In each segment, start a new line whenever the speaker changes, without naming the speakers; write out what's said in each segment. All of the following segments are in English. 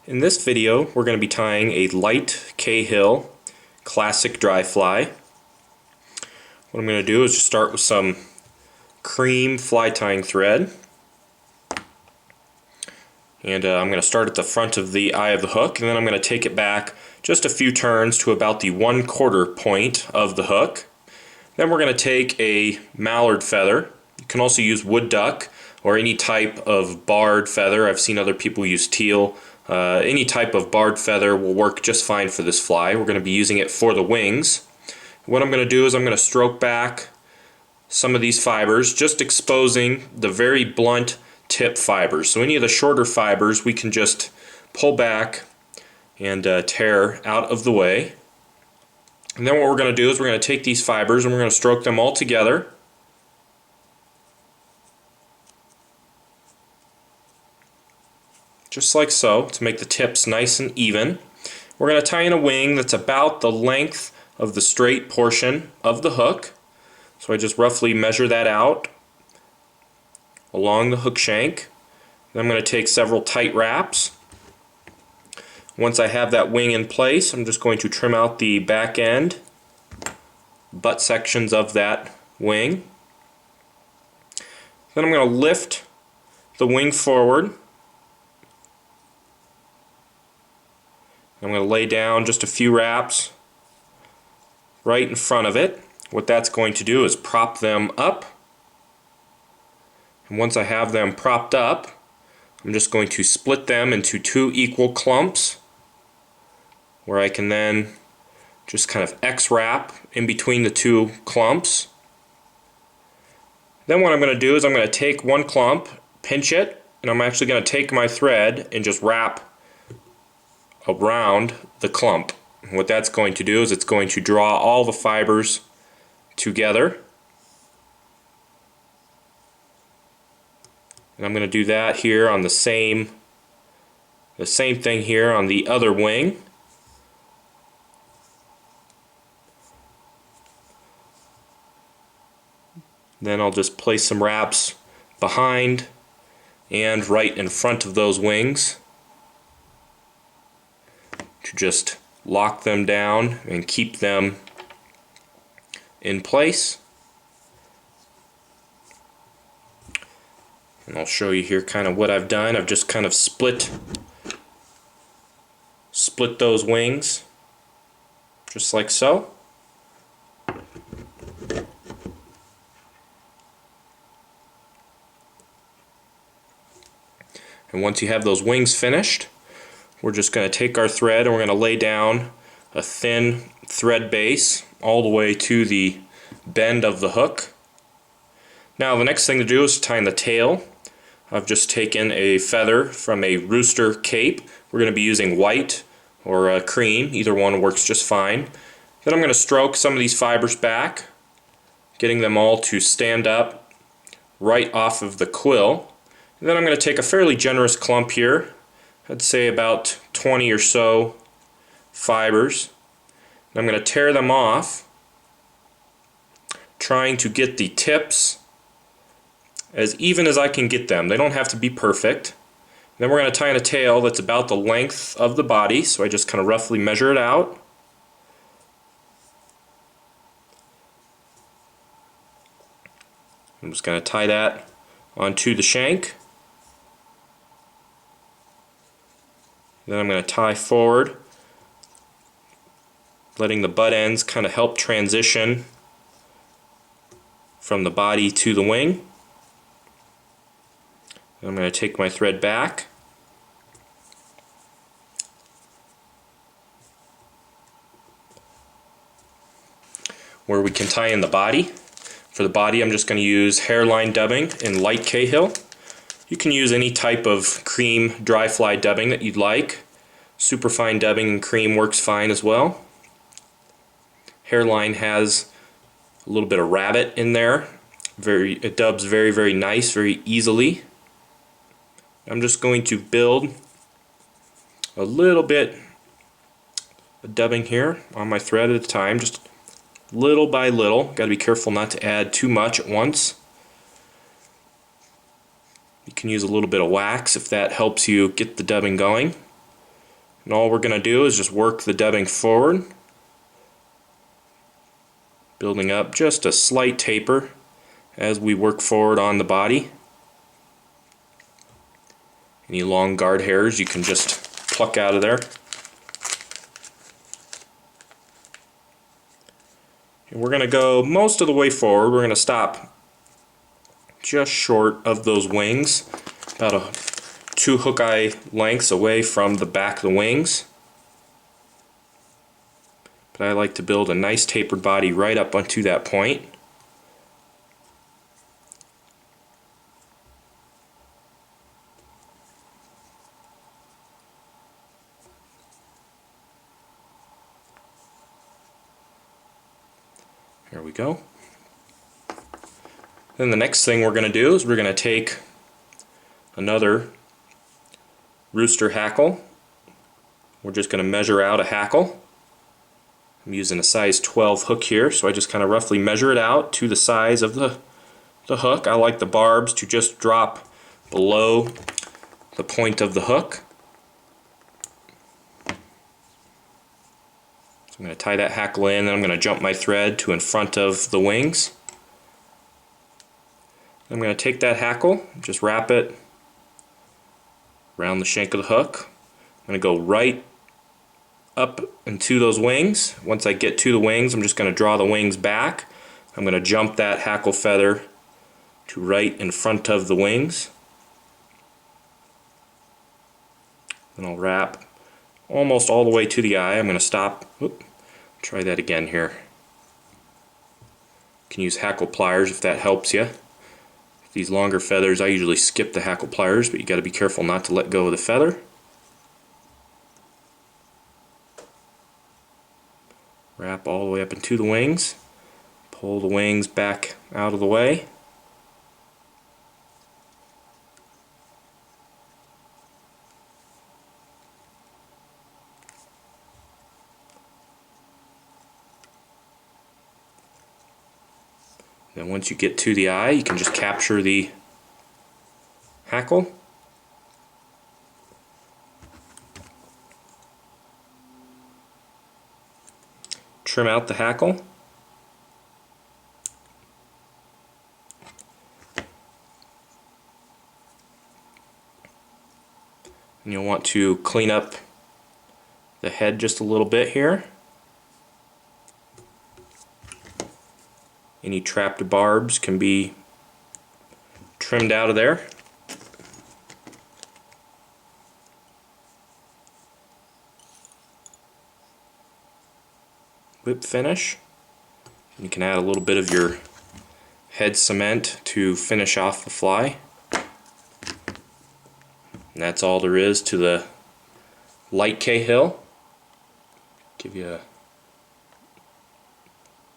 In this video, we're going to be tying a light Cahill classic dry fly. What I'm going to do is just start with some cream fly tying thread. And I'm going to start at the front of the eye of the hook, and then I'm going to take it back just a few turns to about the 1/4 point of the hook. Then we're going to take a mallard feather. You can also use wood duck or any type of barred feather. I've seen other people use teal. Any type of barred feather will work just fine for this fly. We're going to be using it for the wings. What I'm going to do is I'm going to stroke back some of these fibers, just exposing the very blunt tip fibers. So any of the shorter fibers we can just pull back and tear out of the way. And then what we're going to do is we're going to take these fibers and we're going to stroke them all together. Just like so, to make the tips nice and even. We're going to tie in a wing that's about the length of the straight portion of the hook. So I just roughly measure that out along the hook shank. Then I'm going to take several tight wraps. Once I have that wing in place, I'm just going to trim out the back end, butt sections of that wing. Then I'm going to lift the wing forward. I'm going to lay down just a few wraps right in front of it. What that's going to do is prop them up. And once I have them propped up, I'm just going to split them into 2 equal clumps, where I can then just kind of X-wrap in between the 2 clumps. Then what I'm going to do is I'm going to take one clump, pinch it, and I'm actually going to take my thread and just wrap around the clump. And what that's going to do is it's going to draw all the fibers together. And I'm going to do that here on the same thing here on the other wing. Then I'll just place some wraps behind and right in front of those wings to just lock them down and keep them in place. And I'll show you here kind of what I've done. I've just kind of split those wings just like so. And once you have those wings finished, we're just going to take our thread and we're going to lay down a thin thread base all the way to the bend of the hook. Now the next thing to do is to tie in the tail. I've just taken a feather from a Rooster cape. We're going to be using white or cream. Either one works just fine. Then I'm going to stroke some of these fibers back, getting them all to stand up right off of the quill. And then I'm going to take a fairly generous clump here. I'd say about 20 or so fibers. I'm going to tear them off, trying to get the tips as even as I can get them. They don't have to be perfect. Then we're going to tie in a tail that's about the length of the body, so I just kind of roughly measure it out. I'm just going to tie that onto the shank. Then I'm going to tie forward, letting the butt ends kind of help transition from the body to the wing. Then I'm going to take my thread back. Where we can tie in the body. For the body, I'm just going to use Hareline dubbing in light Cahill. You can use any type of cream dry fly dubbing that you'd like. Superfine dubbing in cream works fine as well. Hareline has a little bit of rabbit in there. It dubs very, very nice, very easily. I'm just going to build a little bit of dubbing here on my thread at a time, just little by little. Got to be careful not to add too much at once. You can use a little bit of wax if that helps you get the dubbing going. And all we're going to do is just work the dubbing forward, building up just a slight taper as we work forward on the body. Any long guard hairs you can just pluck out of there. And we're going to go most of the way forward. We're going to stop just short of those wings, about 2 hook eye lengths away from the back of the wings. But I like to build a nice tapered body right up onto that point. There we go. Then the next thing we're going to do is we're going to take another Rooster hackle. We're just going to measure out a hackle. I'm using a size 12 hook here, so I just kind of roughly measure it out to the size of the hook. I like the barbs to just drop below the point of the hook. So I'm going to tie that hackle in, and I'm going to jump my thread to in front of the wings. I'm going to take that hackle, just wrap it around the shank of the hook. I'm going to go right up into those wings. Once I get to the wings, I'm just going to draw the wings back. I'm going to jump that hackle feather to right in front of the wings. Then I'll wrap almost all the way to the eye. I'm going to stop. Oop, try that again here. You can use hackle pliers if that helps you. These longer feathers, I usually skip the hackle pliers, but you got to be careful not to let go of the feather. Wrap all the way up into the wings. Pull the wings back out of the way. Then once you get to the eye, you can just capture the hackle. Trim out the hackle. And you'll want to clean up the head just a little bit here. Any trapped barbs can be trimmed out of there. Whip finish. You can add a little bit of your head cement to finish off the fly. And that's all there is to the light Cahill. Give you a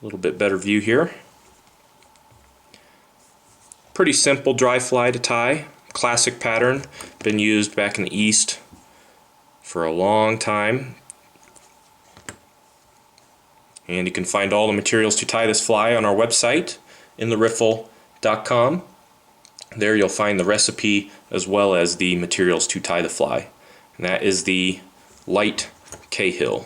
little bit better view here. Pretty simple dry fly to tie. Classic pattern. Been used back in the East for a long time. And you can find all the materials to tie this fly on our website, intheriffle.com. There you'll find the recipe as well as the materials to tie the fly. And that is the light Cahill.